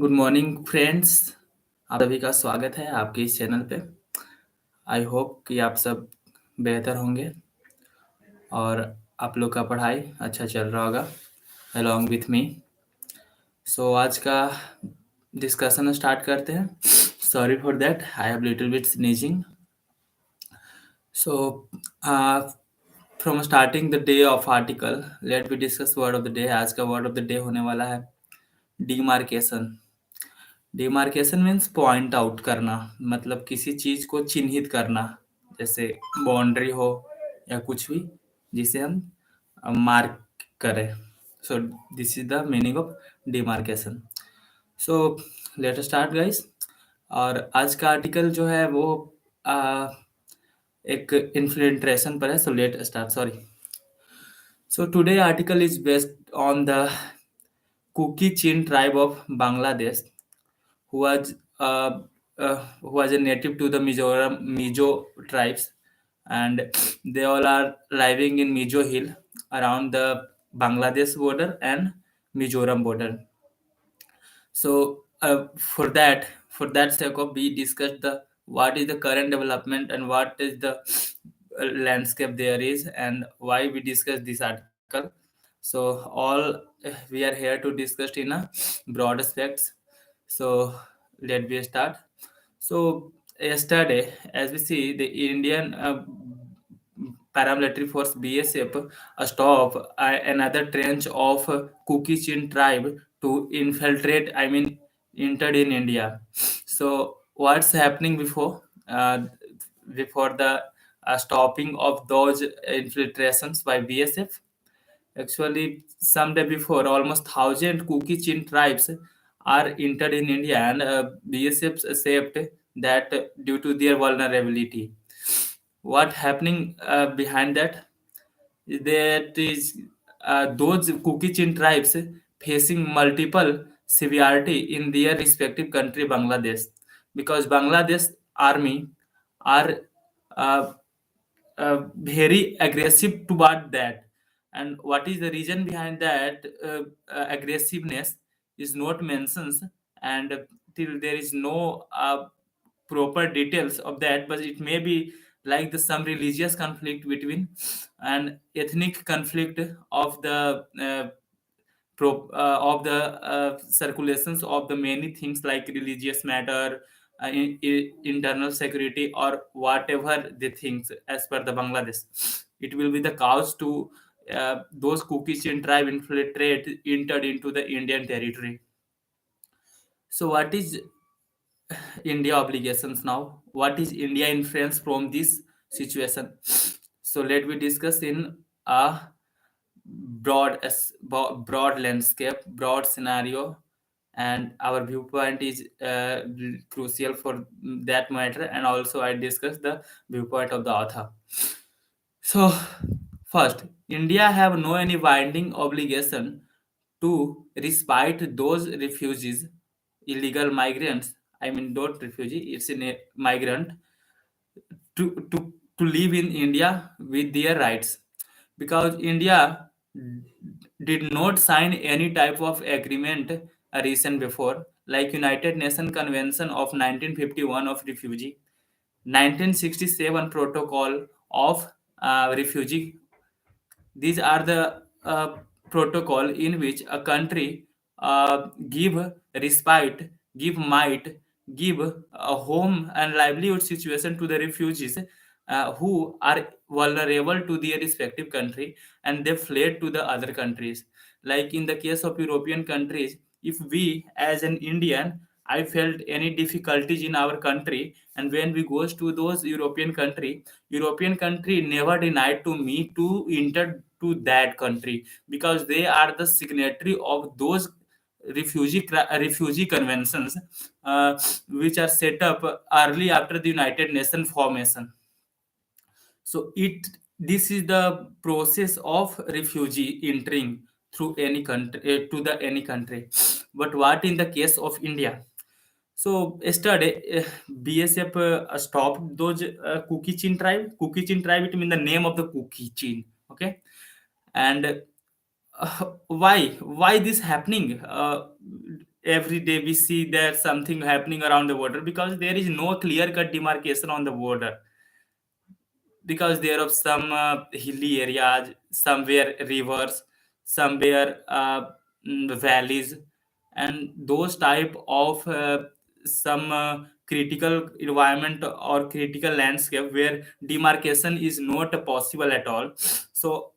Good morning friends. आप सभी का स्वागत है आपके इस चैनल पे। आई होप कि आप सब बेहतर होंगे और आप लोग का पढ़ाई अच्छा चल रहा होगा अलॉन्ग विथ मी। सो आज का डिस्कशन स्टार्ट करते हैं। Sorry for that, I have little bit sneezing. So from starting the day of article let be discuss word of the day. आज का वर्ड ऑफ द डे होने वाला है demarcation. Demarcation means point out करना, मतलब किसी चीज को चिन्हित करना, जैसे बाउंड्री हो या कुछ भी जिसे हम मार्क करें। So this is the meaning of demarcation. So let us start guys. और आज का आर्टिकल जो है वो एक इन्फ्लेट्रेशन पर है। So let start, sorry. So today article is based on the Kuki Chin tribe of Bangladesh who was uh, who was a native to the Mizoram Mizo tribes, and they all are living in Mizo Hill around the Bangladesh border and Mizoram border. So for that sake of we discussed the what is the current development and what is the landscape there is and why we discuss this article. So all we are here to discuss in a broad aspects. So let me start. So yesterday, as we see, the Indian paramilitary force BSF stop another trench of Kuki Chin tribe to infiltrate. I mean, entered in India. So what's happening before the stopping of those infiltrations by BSF? Actually, some day before, almost 1,000 Kuki Chin tribes are entered in India, and BSF said that due to their vulnerability. What happening behind that? That is those Kuki Chin tribes facing multiple severity in their respective country, Bangladesh, because Bangladesh army are uh, very aggressive toward that. And what is the reason behind that aggressiveness is not mentioned, and till there is no proper details of that, but it may be like the some religious conflict between an ethnic conflict of the of the circulations of the many things like religious matter, internal security, or whatever they think as per the Bangladesh. It will be the cause to those Kuki Chin tribe infiltrate entered into the Indian territory. So what is India obligations now? What is India influence from this situation? So let me discuss in a broad landscape, broad scenario, and our viewpoint is crucial for that matter. And also, I discuss the viewpoint of the author. So, first, India have no any binding obligation to respite those refugees, illegal migrants. I mean, not refugee; it's a migrant to live in India with their rights, because India did not sign any type of agreement recent before, like United Nations Convention of 1951 of Refugee, 1967 Protocol of Refugee. These are the protocol in which a country give respite, give might, give a home and livelihood situation to the refugees who are vulnerable to their respective country, and they fled to the other countries. Like in the case of European countries, if we as an Indian, I felt any difficulties in our country, and when we goes to those European country never denied to me to enter to that country, because they are the signatory of those refugee conventions, which are set up early after the United Nations formation. So it this is the process of refugee entering through any country to the any country. But what in the case of India? So yesterday, BSF stopped those Kuki Chin tribe. Kuki Chin tribe, it means the name of the Kuki Chin. Okay, and why this happening? every day we see there's something happening around the border, because there is no clear cut demarcation on the border, because there are some hilly areas, somewhere rivers, somewhere valleys, and those type of some critical environment or critical landscape where demarcation is not possible at all. So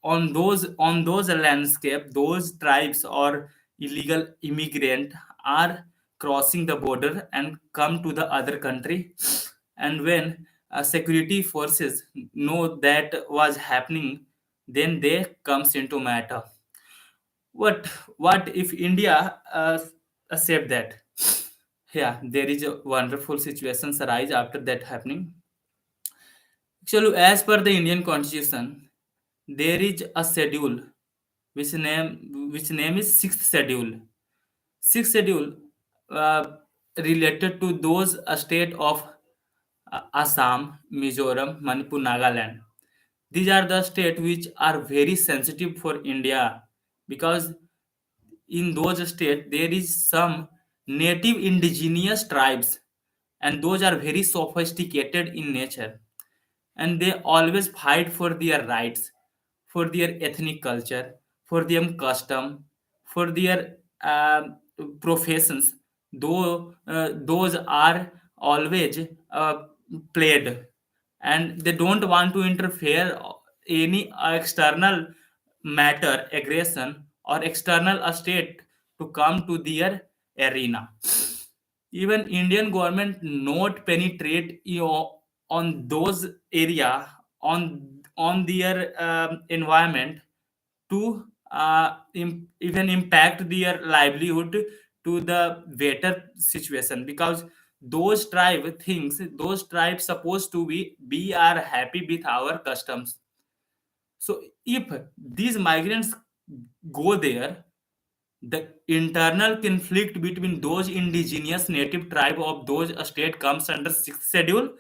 on those landscape, those tribes or illegal immigrant are crossing the border and come to the other country. And when security forces know that was happening, then they comes into matter. What if India accept that? Yeah, there is a wonderful situations arise after that happening. Actually, as per the Indian constitution, there is a schedule which name is sixth schedule. Sixth schedule uh, related to those state of Assam, Mizoram, Manipur, Nagaland. These are the states which are very sensitive for India, because in those states there is some native indigenous tribes, and those are very sophisticated in nature, and they always fight for their rights, for their ethnic culture, for their custom, for their professions. Though those are always played, and they don't want to interfere any external matter, aggression, or external state to come to their arena. Even Indian government not penetrate on those area, on their environment, to even impact their livelihood to the better situation, because those tribes supposed to be are happy with our customs. So if these migrants go there, the internal conflict between those indigenous native tribe of those state comes under sixth schedule.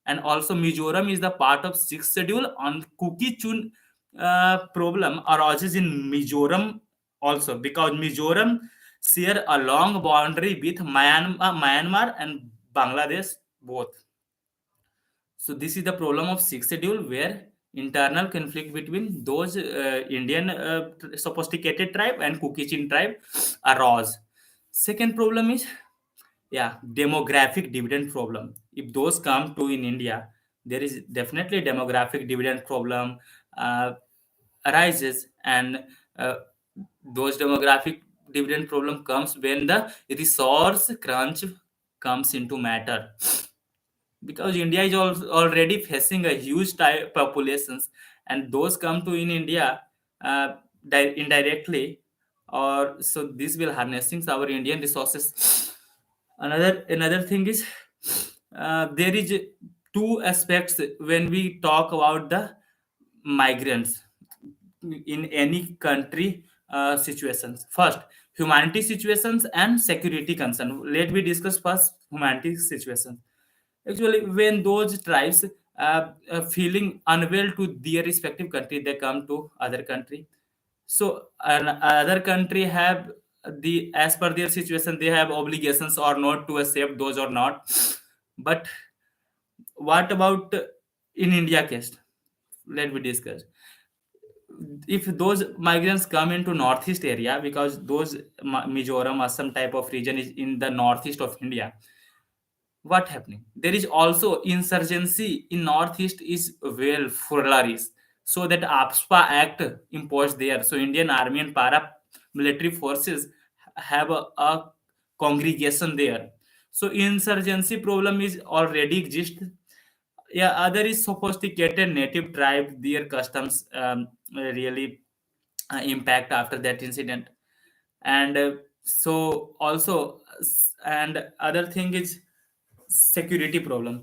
And also Mizoram is the part of sixth schedule. On Kuki Chun problem arises in Mizoram also, because Mizoram share a long boundary with Myanmar and Bangladesh both. So this is the problem of sixth schedule, where internal conflict between those Indian sophisticated tribe and Kuki Chin tribe arose. Second problem is, yeah, demographic dividend problem. If those come to in India, there is definitely demographic dividend problem uh, arises. And uh, those demographic dividend problem comes when the resource crunch comes into matter, because India is already facing a huge populations, and those come to in India indirectly, or so this will harnessing our Indian resources. Another thing is, there is two aspects when we talk about the migrants in any country situations. First, humanity situations and security concern. Let me discuss first humanity situations. Actually, when those tribes feeling unwell to their respective country, they come to other country. So other country have as per their situation, they have obligations or not to accept those or not. But what about in India case? Let me discuss. If those migrants come into northeast area, because those Mizoram or some type of region is in the northeast of India, what happening, there is also insurgency in northeast is well flourished, so that APSPA act imposed there. So Indian army and para military forces have a congregation there. So insurgency problem is already exist. Yeah, other is sophisticated native tribe, their customs really impact after that incident. And so also and other thing is security problem.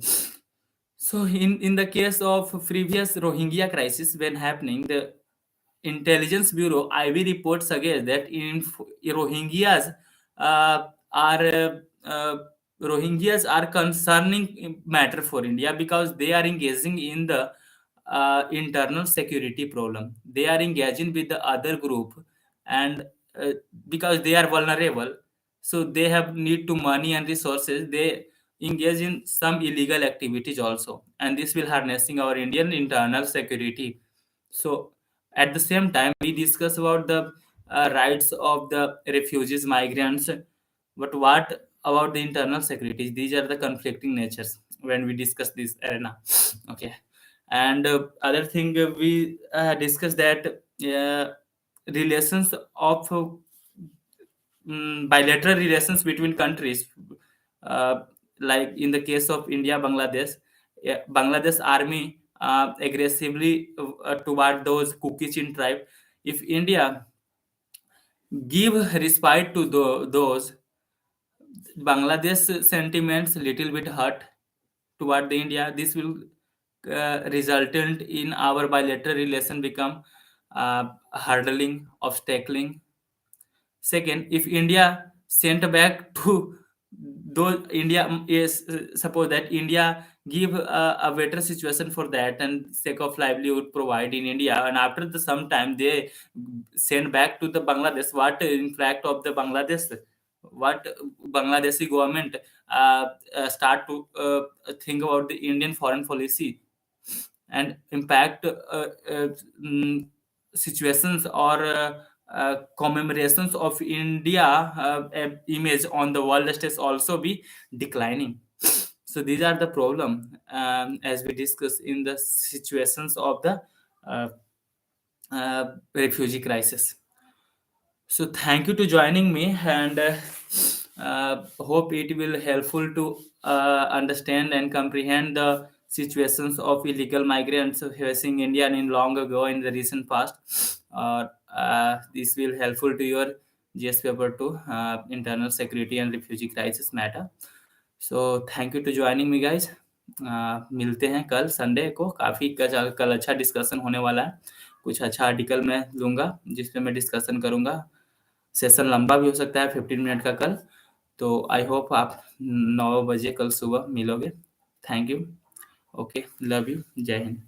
So in the case of previous Rohingya crisis when happening, the intelligence bureau IB report suggests that Rohingyas are Rohingyas are concerning matter for India, because they are engaging in the internal security problem. They are engaging with the other group, and uh, because they are vulnerable, so they have need to money and resources, they engage in some illegal activities also, and this will harnessing our Indian internal security. So at the same time we discuss about the rights of the refugees, migrants, but what about the internal security? These are the conflicting natures when we discuss this arena. Okay. And other thing we discuss that relations of bilateral relations between countries, uh, like in the case of India, Bangladesh, Bangladesh army aggressively toward those Kuki Chin tribe. If India give respite to those, Bangladesh sentiments little bit hurt toward the India. This will resultant in our bilateral relation become hurdling, obstacling. Second, if India sent back to those India is suppose that India give a better situation for that and sake of livelihood provide in India, and after the some time they send back to the Bangladesh. What in fact of the Bangladesh? What Bangladeshi government start to think about the Indian foreign policy and impact mm, situations or commemorations of India image on the world stage also be declining. So these are the problem, as we discuss in the situations of the uh, refugee crisis. So thank you to joining me, and hope it will helpful to understand and comprehend the situations of illegal migrants facing India in long ago in the recent past. This will helpful to your GS paper to internal security and refugee crisis matter. So thank you to joining me guys. मिलते हैं कल Sunday को, काफ़ी कल अच्छा discussion होने वाला है। कुछ अच्छा आर्टिकल मैं लूँगा जिस पे मैं डिस्कशन करूँगा। सेशन लंबा भी हो सकता है 15 मिनट का कल। तो आई होप आप 9 बजे कल सुबह मिलोगे। Thank you. Okay, love you. जय हिंद।